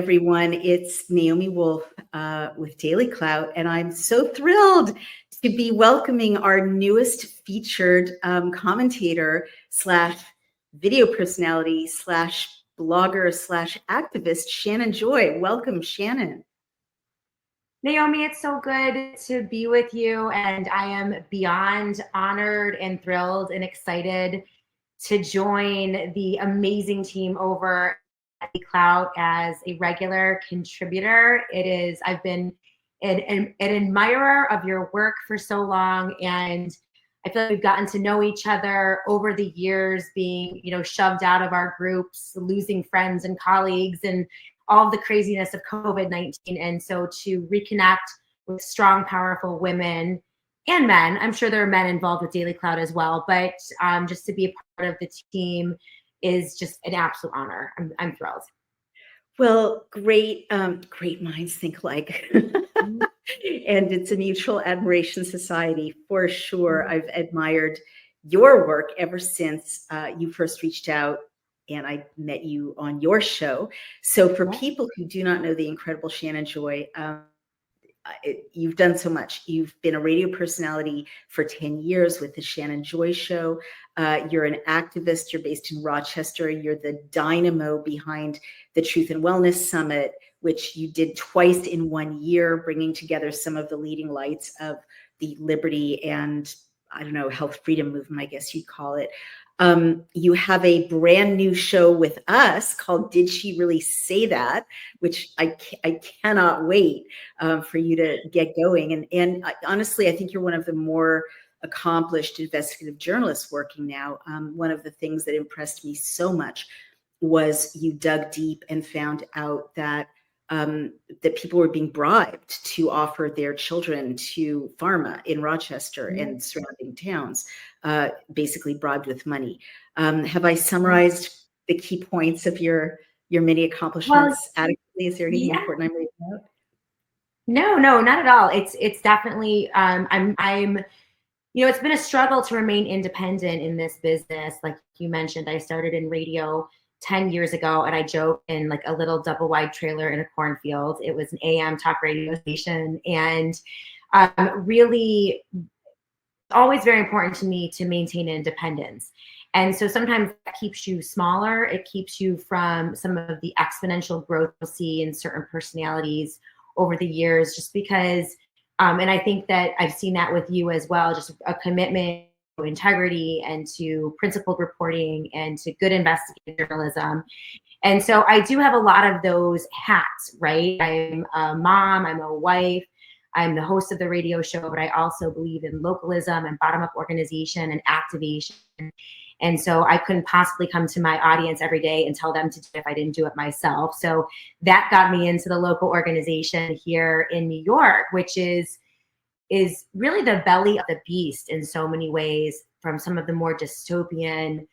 everyone. It's Naomi Wolf with DailyClout, and I'm so thrilled to be welcoming our newest featured commentator slash video personality slash blogger slash activist, Shannon Joy. Welcome, Shannon. Naomi, it's so good to be with you, and I am beyond honored and thrilled and excited to join the amazing team over at DailyClout as a regular contributor. I've been an admirer of your work for so long, and I feel like we've gotten to know each other over the years, being, shoved out of our groups, losing friends and colleagues, and all the craziness of COVID-19. And so to reconnect with strong, powerful women and men, I'm sure there are men involved with DailyClout as well, but just to be a part of the team is just an absolute honor. I'm thrilled. Well, great minds think alike. And it's a mutual admiration society for sure. I've admired your work ever since you first reached out and I met you on your show. So for people who do not know the incredible Shannon Joy, you've done so much. You've been a radio personality for 10 years with the Shannon Joy Show. You're an activist. You're based in Rochester. You're the dynamo behind the Truth and Wellness Summit, which you did twice in 1 year, bringing together some of the leading lights of the liberty and, health freedom movement, I guess you'd call it. You have a brand new show with us called Did She Really Say That? Which I cannot wait for you to get going. And honestly, I think you're one of the more accomplished investigative journalists working now. One of the things that impressed me so much was you dug deep and found out that that people were being bribed to offer their children to pharma in Rochester and surrounding towns, basically bribed with money. Have I summarized the key points of your many accomplishments adequately? Is there anything important I'm leaving out? No, not at all. It's definitely it's been a struggle to remain independent in this business. Like you mentioned, I started in radio 10 years ago, and I joke in like a little double wide trailer in a cornfield. It was an AM talk radio station, and really always very important to me to maintain independence. And so sometimes that keeps you smaller. It keeps you from some of the exponential growth you'll see in certain personalities over the years, just because, and I think that I've seen that with you as well, just a commitment to integrity and to principled reporting and to good investigative journalism. And so I do have a lot of those hats, right? I'm a mom, I'm a wife, I'm the host of the radio show, but I also believe in localism and bottom-up organization and activation. And so I couldn't possibly come to my audience every day and tell them to do it if I didn't do it myself. So that got me into the local organization here in New York, which is really the belly of the beast in so many ways, from some of the more dystopian,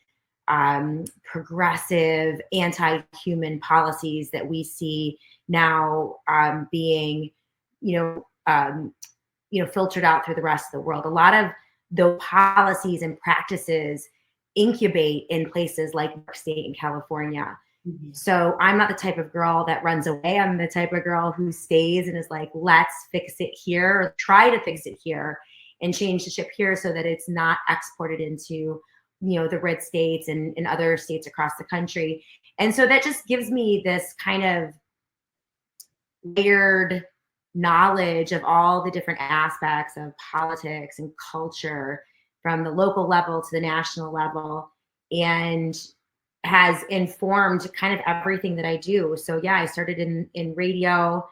progressive, anti-human policies that we see now being, filtered out through the rest of the world. A lot of those policies and practices incubate in places like New York State and California. Mm-hmm. So I'm not the type of girl that runs away. I'm the type of girl who stays and is like, let's fix it here, or try to fix it here and change the ship here so that it's not exported into, the red states and other states across the country. And so that just gives me this kind of layered knowledge of all the different aspects of politics and culture, from the local level to the national level, and has informed kind of everything that I do. So yeah, I started in radio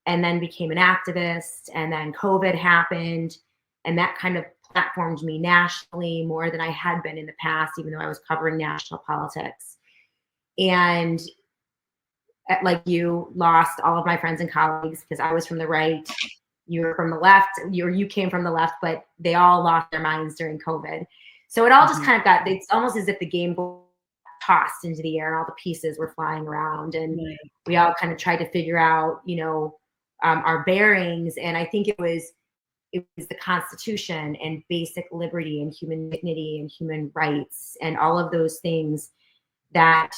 and then became an activist, and then COVID happened, and that kind of platformed me nationally more than I had been in the past, even though I was covering national politics. And like you, lost all of my friends and colleagues because I was from the right, you were from the left, you came from the left, but they all lost their minds during COVID. So it all just kind of it's almost as if the game tossed into the air and all the pieces were flying around, and we all kind of tried to figure out, our bearings. And I think it was the Constitution and basic liberty and human dignity and human rights and all of those things that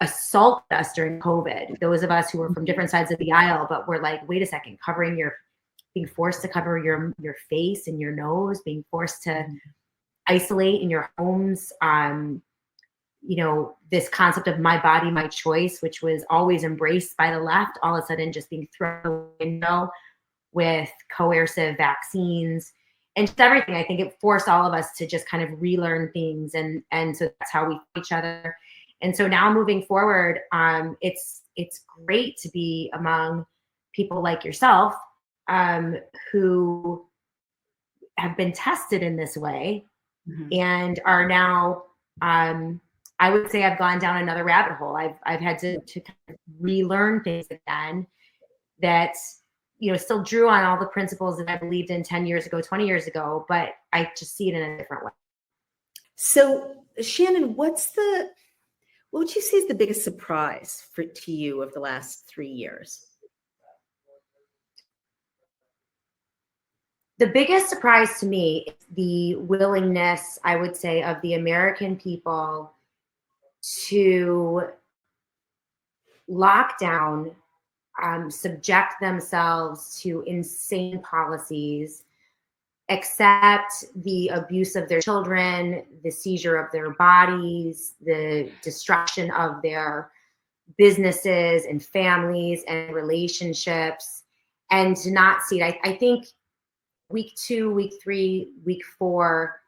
assaulted us during COVID. Those of us who were from different sides of the aisle, but were like, wait a second, being forced to cover your face and your nose, being forced to isolate in your homes. This concept of my body, my choice, which was always embraced by the left, all of a sudden just being thrown out the window with coercive vaccines and just everything. I think it forced all of us to just kind of relearn things. And so that's how we find each other. And so now moving forward, it's great to be among people like yourself, who have been tested in this way and are now, I would say I've gone down another rabbit hole. I've had to kind of relearn things again that, still drew on all the principles that I believed in 10 years ago, 20 years ago, but I just see it in a different way. So Shannon, what would you say is the biggest surprise to you of the last 3 years? The biggest surprise to me is the willingness, I would say, of the American people to lock down, subject themselves to insane policies, accept the abuse of their children, the seizure of their bodies, the destruction of their businesses and families and relationships, and to not see it. I think week 2, week 3, week 4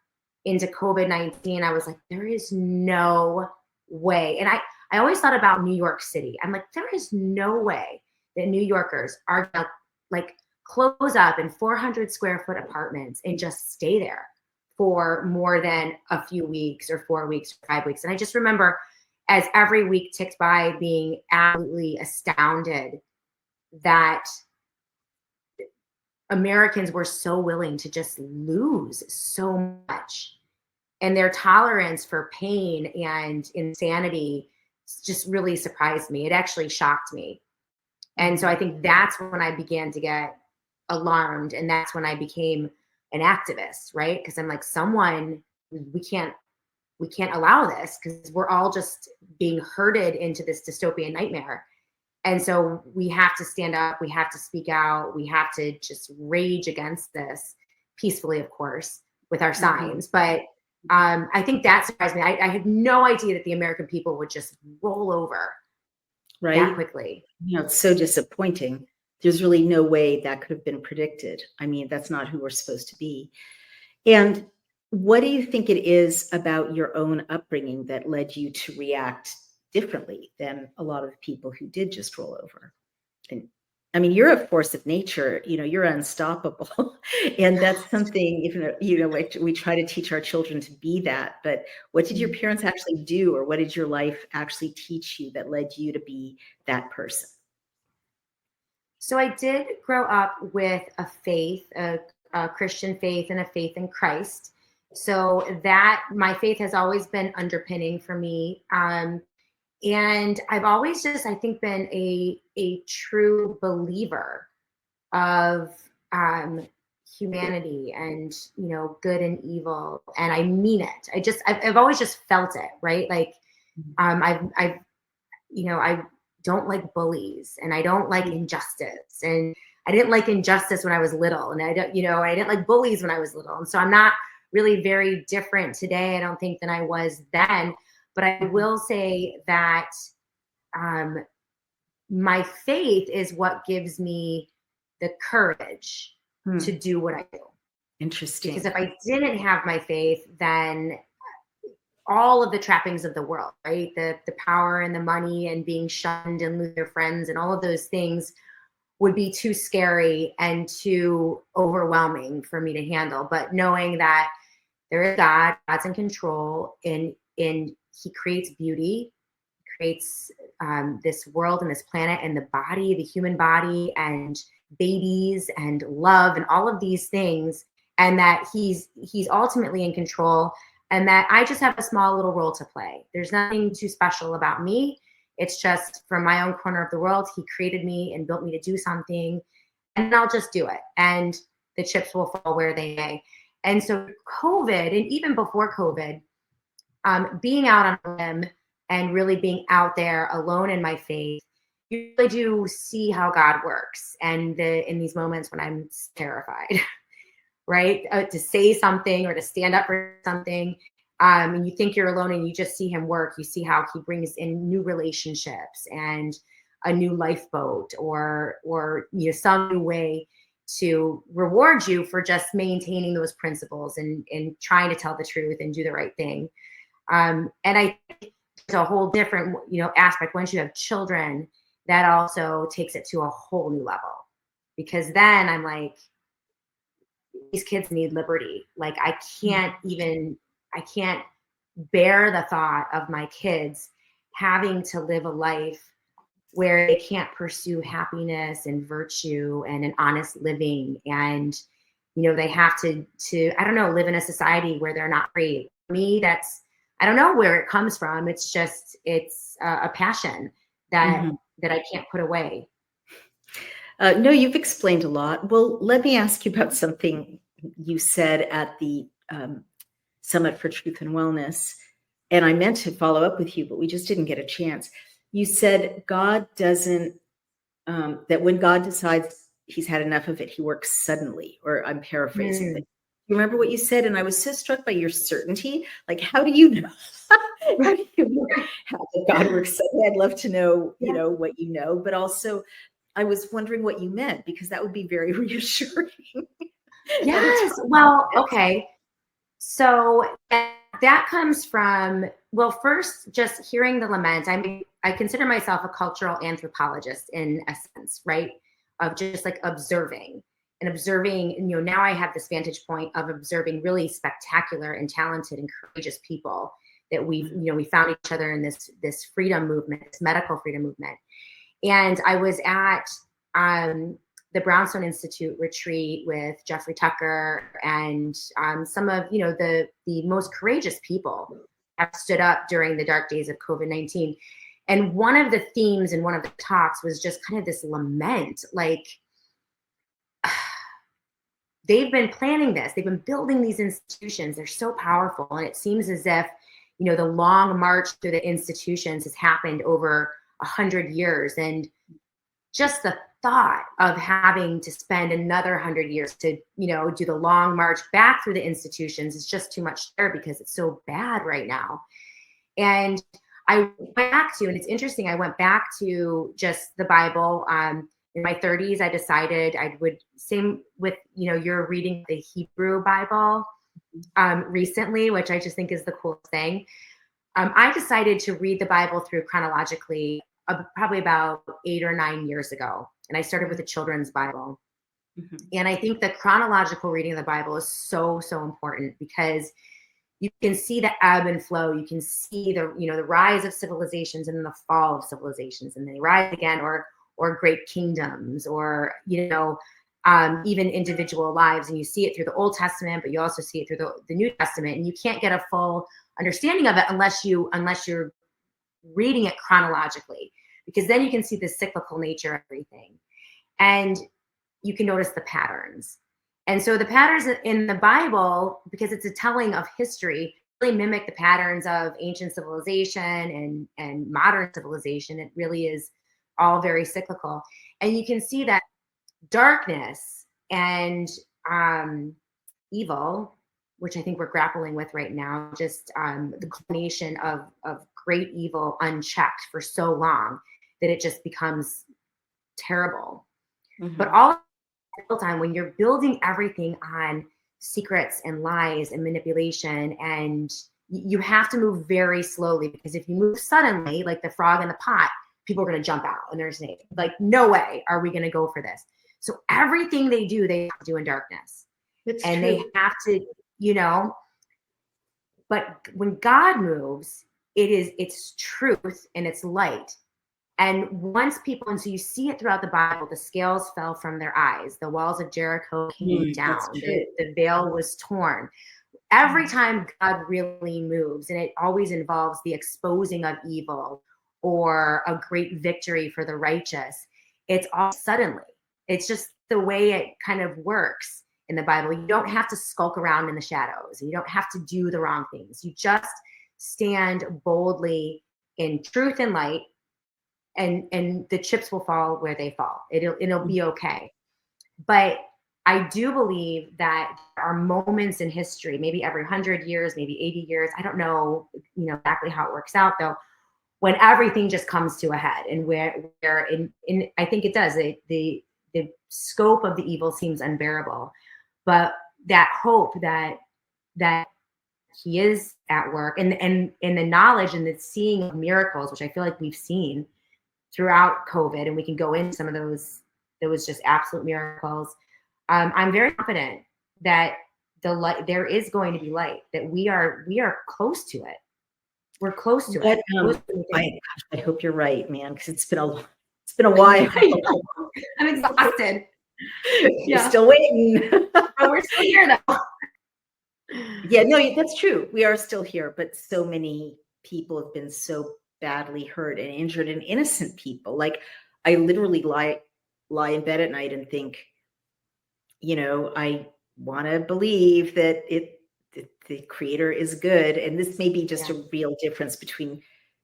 into COVID-19, I was like, there is no way. And I always thought about New York City. I'm like, there is no way that New Yorkers are gonna like close up in 400 square foot apartments and just stay there for more than a few weeks or 4 weeks, or 5 weeks. And I just remember as every week ticked by being absolutely astounded that Americans were so willing to just lose so much, and their tolerance for pain and insanity just really surprised me. It actually shocked me. And so I think that's when I began to get alarmed, and that's when I became an activist, right? Because I'm like, we can't allow this, because we're all just being herded into this dystopian nightmare. And so we have to stand up, we have to speak out, we have to just rage against this peacefully, of course, with our signs. But I think that surprised me. I had no idea that the American people would just roll over that quickly. It's so disappointing. There's really no way that could have been predicted. I mean, that's not who we're supposed to be. And what do you think it is about your own upbringing that led you to react differently than a lot of people who did just roll over? And I mean, you're a force of nature, you're unstoppable. And that's something, we try to teach our children to be that. But what did your parents actually do, or what did your life actually teach you that led you to be that person? So I did grow up with a faith, a Christian faith, and a faith in Christ. So that my faith has always been underpinning for me. And I've always just, I think, been a true believer of humanity and, good and evil. And I mean it. I've always just felt it, right? Like, I don't like bullies, and I don't like injustice. And I didn't like injustice when I was little. And I didn't like bullies when I was little. And so I'm not really very different today, I don't think, than I was then. But I will say that my faith is what gives me the courage to do what I do. Interesting. Because if I didn't have my faith, then all of the trappings of the world, right? The power and the money and being shunned and losing your friends and all of those things would be too scary and too overwhelming for me to handle. But knowing that there is God's in control, and he creates beauty, creates this world and this planet and the body, the human body, and babies and love and all of these things, and that he's ultimately in control, and that I just have a small little role to play. There's nothing too special about me. It's just from my own corner of the world. He created me and built me to do something, and I'll just do it. And the chips will fall where they may. And so COVID, and even before COVID, being out on a limb, and really being out there alone in my faith, you really do see how God works. And in these moments when I'm terrified, right, to say something or to stand up for something, and you think you're alone and you just see him work. You see how he brings in new relationships and a new lifeboat, or some new way to reward you for just maintaining those principles and trying to tell the truth and do the right thing. And I think it's a whole different, aspect. Once you have children, that also takes it to a whole new level, because then I'm like, these kids need liberty. Like I can't bear the thought of my kids having to live a life where they can't pursue happiness and virtue and an honest living. And, they have to, I don't know, live in a society where they're not free. For me, I don't know where it comes from. It's just, it's a passion that I can't put away. No, you've explained a lot. Well, let me ask you about something you said at the Summit for Truth and Wellness. And I meant to follow up with you, but we just didn't get a chance. You said God doesn't, that when God decides he's had enough of it, he works suddenly, or I'm paraphrasing. But you remember what you said? And I was so struck by your certainty. Like, how do you know? How do you know how God works suddenly? I'd love to know, what you know, but also I was wondering what you meant, because that would be very reassuring. Yes. Well, okay. So that comes from, well, first, just hearing the lament. I consider myself a cultural anthropologist in a sense, right? Of just like observing. Now I have this vantage point of observing really spectacular and talented and courageous people that we found each other in this freedom movement, this medical freedom movement. And I was at the Brownstone Institute retreat with Jeffrey Tucker and some of the most courageous people have stood up during the dark days of COVID-19. And one of the themes in one of the talks was just kind of this lament, like they've been planning this, they've been building these institutions, they're so powerful, and it seems as if the long march through the institutions has happened over 100 years, and just the thought of having to spend another 100 years to do the long march back through the institutions is just too much there, because it's so bad right now. And I went back to, and it's interesting, I went back to just the Bible. In my 30s, I decided I would, same with, you're reading the Hebrew Bible recently, which I just think is the coolest thing. I decided to read the Bible through chronologically probably about 8 or 9 years ago. And I started with the children's Bible. And I think the chronological reading of the Bible is so, so important, because you can see the ebb and flow. You can see the rise of civilizations and then the fall of civilizations, and they rise again, or great kingdoms, or even individual lives. And you see it through the Old Testament, but you also see it through the New Testament. And you can't get a full understanding of it unless you're reading it chronologically, because then you can see the cyclical nature of everything, and you can notice the patterns. And so the patterns in the Bible, because it's a telling of history, really mimic the patterns of ancient civilization and modern civilization. It really is all very cyclical. And you can see that darkness and evil, which I think we're grappling with right now, just the culmination of great evil unchecked for so long that it just becomes terrible. But all the time, when you're building everything on secrets and lies and manipulation, and you have to move very slowly, because if you move suddenly, like the frog in the pot, people are going to jump out and they're saying, like, no way are we going to go for this. So everything they do, they have to do in darkness. It's and true. They have to, but when God moves, it's truth and it's light. And once people, and so you see it throughout the Bible, the scales fell from their eyes, the walls of Jericho came down, the veil was torn. Every time God really moves, and it always involves the exposing of evil or a great victory for the righteous, it's all suddenly. It's just the way it kind of works in the Bible. You don't have to skulk around in the shadows. You don't have to do the wrong things. You just stand boldly in truth and light, and the chips will fall where they fall. It'll be okay. But I do believe that there are moments in history, maybe every 100 years, maybe 80 years. I don't know, exactly how it works out though, when everything just comes to a head, and where in I think it does. The scope of the evil seems unbearable, but that hope that he is at work, and the knowledge and the seeing of miracles, which I feel like we've seen throughout COVID, and we can go into some of those. There was just absolute miracles. I'm very confident that the light, there is going to be light, that we are close to it. We're close to it. I hope you're right, man, because it's been a while. I'm exhausted. You're still waiting. But we're still here though. Yeah, no, that's true. We are still here, but so many people have been so badly hurt and injured, and innocent people. Like, I literally lie in bed at night and think, I want to believe that the creator is good. And this may be just a real difference between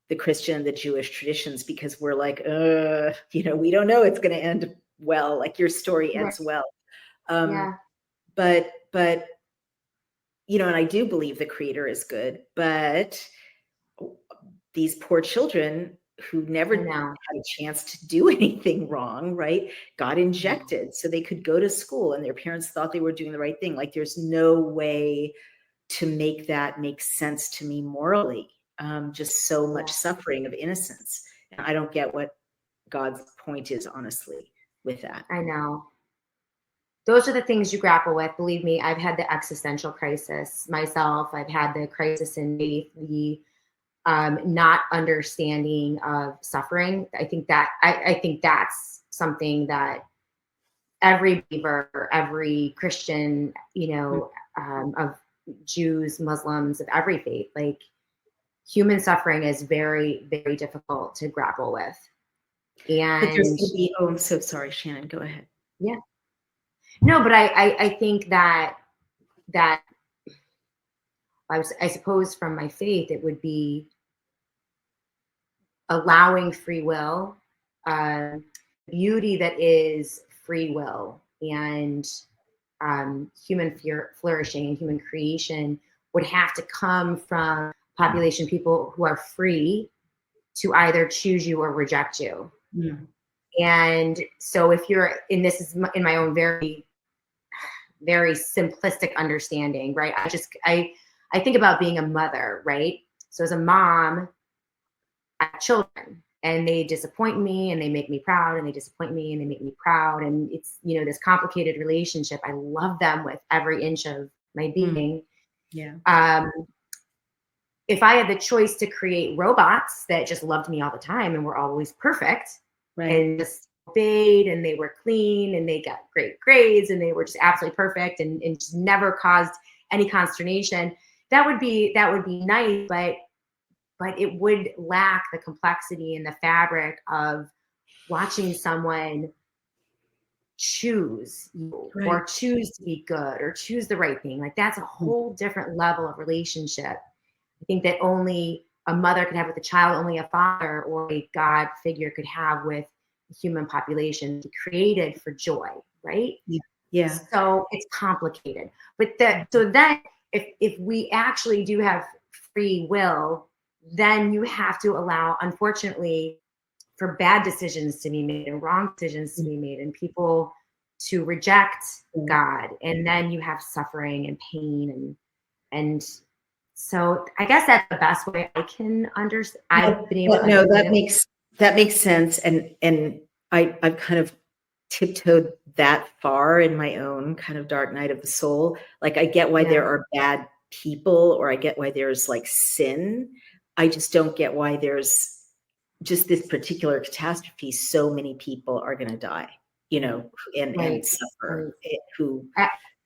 the Christian and the Jewish traditions, because we're like, we don't know it's going to end well. Like, your story ends well. But and I do believe the creator is good, but these poor children who never had a chance to do anything wrong, right, got injected so they could go to school, and their parents thought they were doing the right thing. Like, there's no way to make that make sense to me morally. Just so much suffering of innocence. And I don't get what God's point is, honestly, with that. I know. Those are the things you grapple with. Believe me, I've had the existential crisis myself. I've had the crisis in faith, the not understanding of suffering. I think that's something that every believer, every Christian, of Jews, Muslims, of every faith, like, human suffering is very, very difficult to grapple with. And I'm so sorry, Shannon, go ahead. Yeah. No, but I think that I suppose from my faith, it would be allowing free will, beauty that is free will, and human flourishing and human creation would have to come from population people who are free to either choose you or reject you. And so if you're, and this is in my own very, very simplistic understanding, right? I think about being a mother, right? So as a mom, I have children, and they disappoint me, and they make me proud, and they disappoint me, and they make me proud. And it's, this complicated relationship. I love them with every inch of my being. If I had the choice to create robots that just loved me all the time and were always perfect, and just obeyed, and they were clean, and they got great grades, and they were just absolutely perfect, and just never caused any consternation, that would be nice, but it would lack the complexity and the fabric of watching someone choose you, or choose to be good, or choose the right thing. Like, that's a whole different level of relationship. I think that only a mother could have with a child, only a father or a God figure could have with the human population, created for joy, right? Yeah. So it's complicated. But so then if we actually do have free will, then you have to allow, unfortunately, for bad decisions to be made and wrong decisions to be made, and people to reject God. And then you have suffering and pain, and so I guess that's the best way I can understand. I've been able to. No, that makes sense. And I've kind of tiptoed that far in my own kind of dark night of the soul. Like, I get why there are bad people, or I get why there's like sin. I just don't get why there's just this particular catastrophe. So many people are going to die, and suffer, who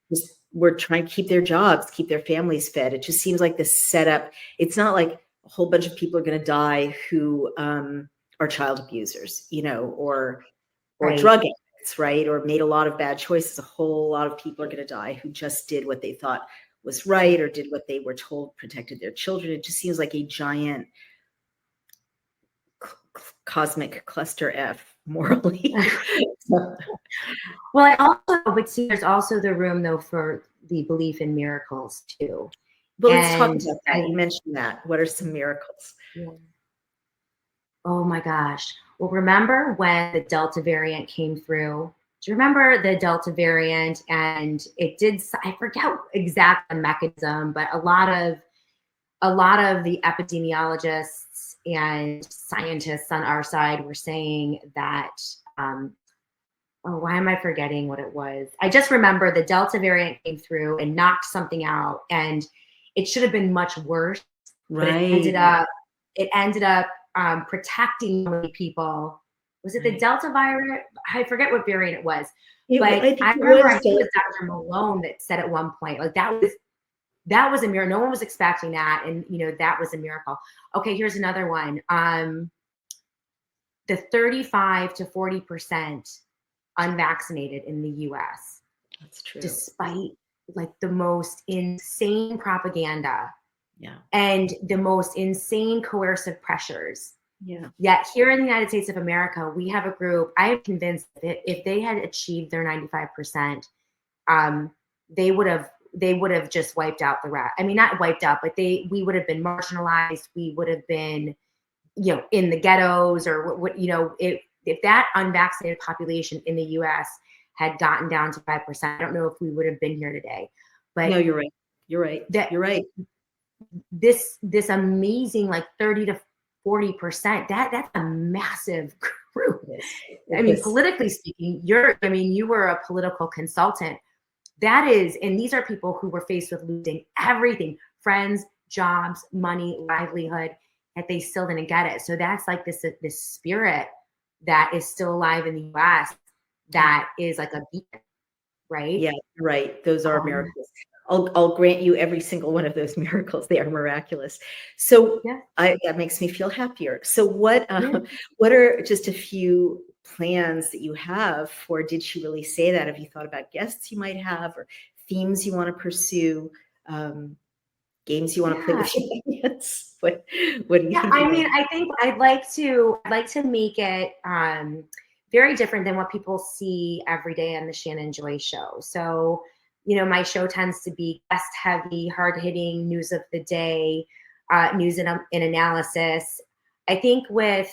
just were trying to keep their jobs, keep their families fed. It just seems like the setup. It's not like a whole bunch of people are going to die who are child abusers, or drug addicts, right? Or made a lot of bad choices. A whole lot of people are going to die who just did what they thought was right, or did what they were told protected their children. It just seems like a giant cosmic cluster F morally. So, Well, I also, but see, there's also the room though for the belief in miracles too. well, let's talk And about that. You mentioned that. What are some miracles? yeah. Oh my gosh. Well, remember when the Delta variant came through? Do you remember the Delta variant? And it did, I forget exact the mechanism, but a lot of the epidemiologists and scientists on our side were saying that, oh, why am I forgetting what it was? I just remember the Delta variant came through and knocked something out, and it should have been much worse. But Right. it ended up protecting many people. Was it the Delta virus? I forget what variant it was. But I think I it remember, I was think it was Dr. Malone that said at one point, like that was a miracle. No one was expecting that, and that was a miracle. Okay, here's another one. The 35 to 40% unvaccinated in the US, That's true. despite like the most insane propaganda Yeah. and the most insane coercive pressures. Yeah. Yet here in the United States of America, we have a group, I am convinced that if they had achieved their 95%, they would have just wiped out the rest. I mean, not wiped out, but we would have been marginalized. We would have been, in the ghettos or what, if that unvaccinated population in the US had gotten down to 5%, I don't know if we would have been here today. But no, you're right. You're right. You're right. This amazing, like 30 to 40%, that's a massive group. I mean, politically speaking, you were a political consultant. That is, and these are people who were faced with losing everything, friends, jobs, money, livelihood, that they still didn't get it. So that's like this spirit that is still alive in the US that is like a beacon, right? Yeah, right. Those are miracles. I'll grant you every single one of those miracles. They are miraculous. So Yeah. that makes me feel happier. So what are just a few plans that you have for Did She Really Say That? Have you thought about guests you might have or themes you want to pursue? Games you want to play with your audience? What do you think? I mean, I think I'd like to make it very different than what people see every day on the Shannon Joy show. So, my show tends to be guest heavy, hard hitting news of the day, news and analysis. I think with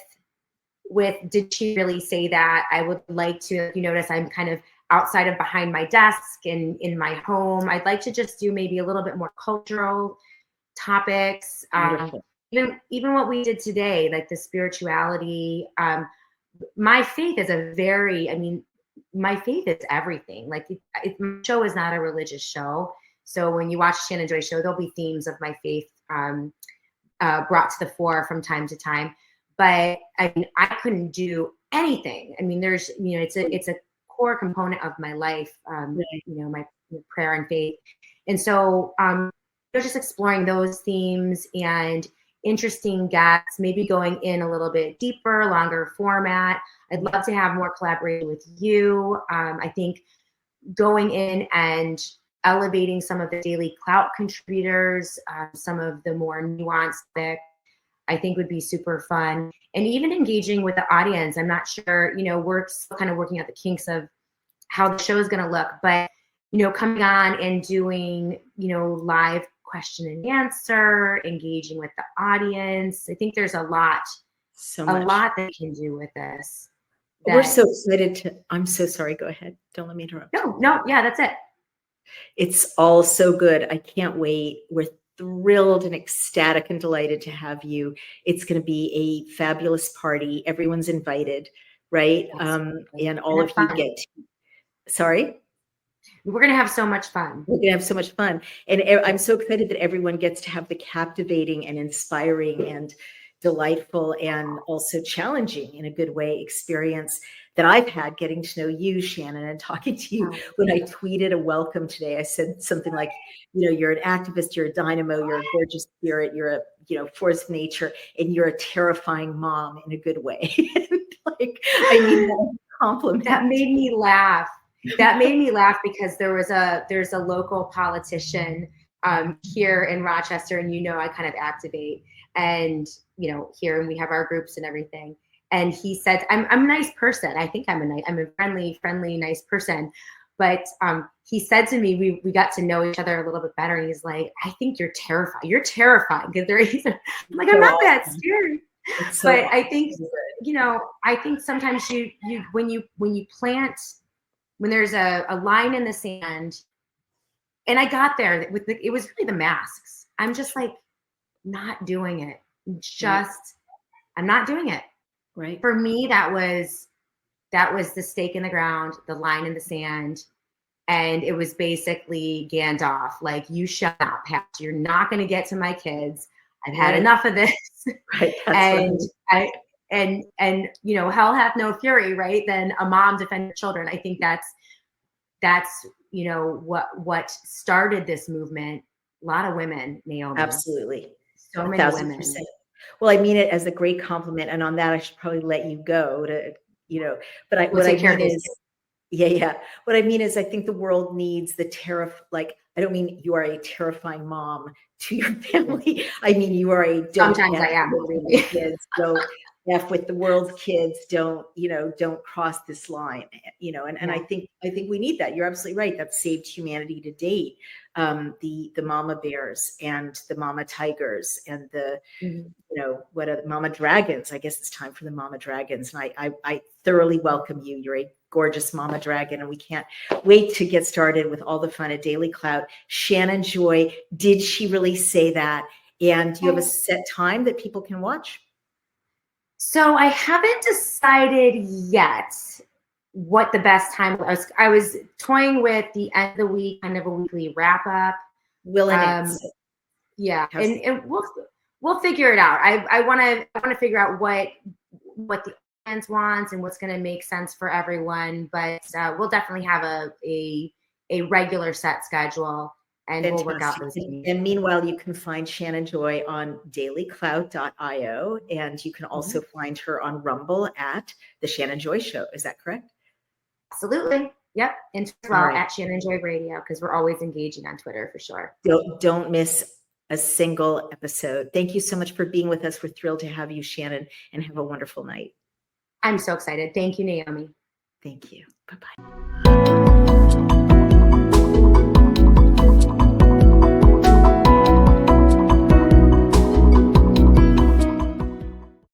Did She Really Say That? I would like to, you notice I'm kind of outside of behind my desk and in my home. I'd like to just do maybe a little bit more cultural topics. Even what we did today, like the spirituality. My faith is my faith is everything. Like my show is not a religious show. So when you watch Shannon Joy show, there'll be themes of my faith brought to the fore from time to time. But I mean, I couldn't do anything. I mean, there's, it's a core component of my life, my prayer and faith. And so, just exploring those themes and interesting guests, maybe going in a little bit deeper, longer format. I'd love to have more collaboration with you. I think going in and elevating some of the DailyClout contributors, some of the more nuanced things, I think would be super fun. And even engaging with the audience. I'm not sure, we're still kind of working out the kinks of how the show is going to look, but, coming on and doing, live question and answer, engaging with the audience. I think there's a lot that you can do with this. We're so excited I'm so sorry. Go ahead. Don't let me interrupt. No. Yeah, that's it. It's all so good. I can't wait. We're thrilled and ecstatic and delighted to have you. It's going to be a fabulous party. Everyone's invited, right? And all of you get sorry? We're going to have so much fun. We're going to have so much fun. And I'm so excited that everyone gets to have the captivating and inspiring and delightful and also challenging in a good way experience that I've had getting to know you, Shannon, and talking to you. When I tweeted a welcome today, I said something like, you're an activist, you're a dynamo, you're a gorgeous spirit, you're a force of nature, and you're a terrifying mom in a good way. I mean, that compliment. That made me laugh. Because there's a local politician here in Rochester, and I kind of activate, and here, and we have our groups and everything. And he said, I'm a nice person. I think I'm a friendly, nice person. But he said to me, we got to know each other a little bit better. And he's like, I think you're terrified. You're terrifying. I'm like, I'm not that scared. So but I think, I think sometimes when you plant, when there's a line in the sand, and I got there it was really the masks. I'm just like, not doing it. I'm not doing it. Right. For me, that was the stake in the ground, the line in the sand. And it was basically Gandalf, like, you shut up, Pat. You're not going to get to my kids. I've had enough of this. Right. And hell hath no fury, right? Then a mom defend her children. I think that's what started this movement. A lot of women, Naomi. Absolutely. So many 1,000%. women. Well, I mean it as a great compliment. And on that, I should probably let you go but What I mean is I think the world needs the I don't mean you are a terrifying mom to your family. I mean, you are sometimes I am, really. Kids, don't F with the world's kids, don't cross this line, and I think we need that. You're absolutely right. That's saved humanity to date. The mama bears and the mama tigers and the, what are the mama dragons? I guess it's time for the mama dragons. And I thoroughly welcome you. You're a gorgeous mama dragon, and we can't wait to get started with all the fun at DailyClout. Shannon Joy, did she really say that? And do you have a set time that people can watch? So I haven't decided yet what the best time was. I was toying with the end of the week, kind of a weekly wrap up. Yeah, and we'll figure it out. I want to figure out what the audience wants and what's going to make sense for everyone. But we'll definitely have a regular set schedule. And Fantastic. We'll work out those things. And meanwhile, you can find Shannon Joy on DailyClout.io, and you can also find her on Rumble at The Shannon Joy Show. Is that correct? Absolutely. Yep. And at Shannon Joy Radio, because we're always engaging on Twitter for sure. Don't miss a single episode. Thank you so much for being with us. We're thrilled to have you, Shannon, and have a wonderful night. I'm so excited. Thank you, Naomi. Thank you. Bye-bye.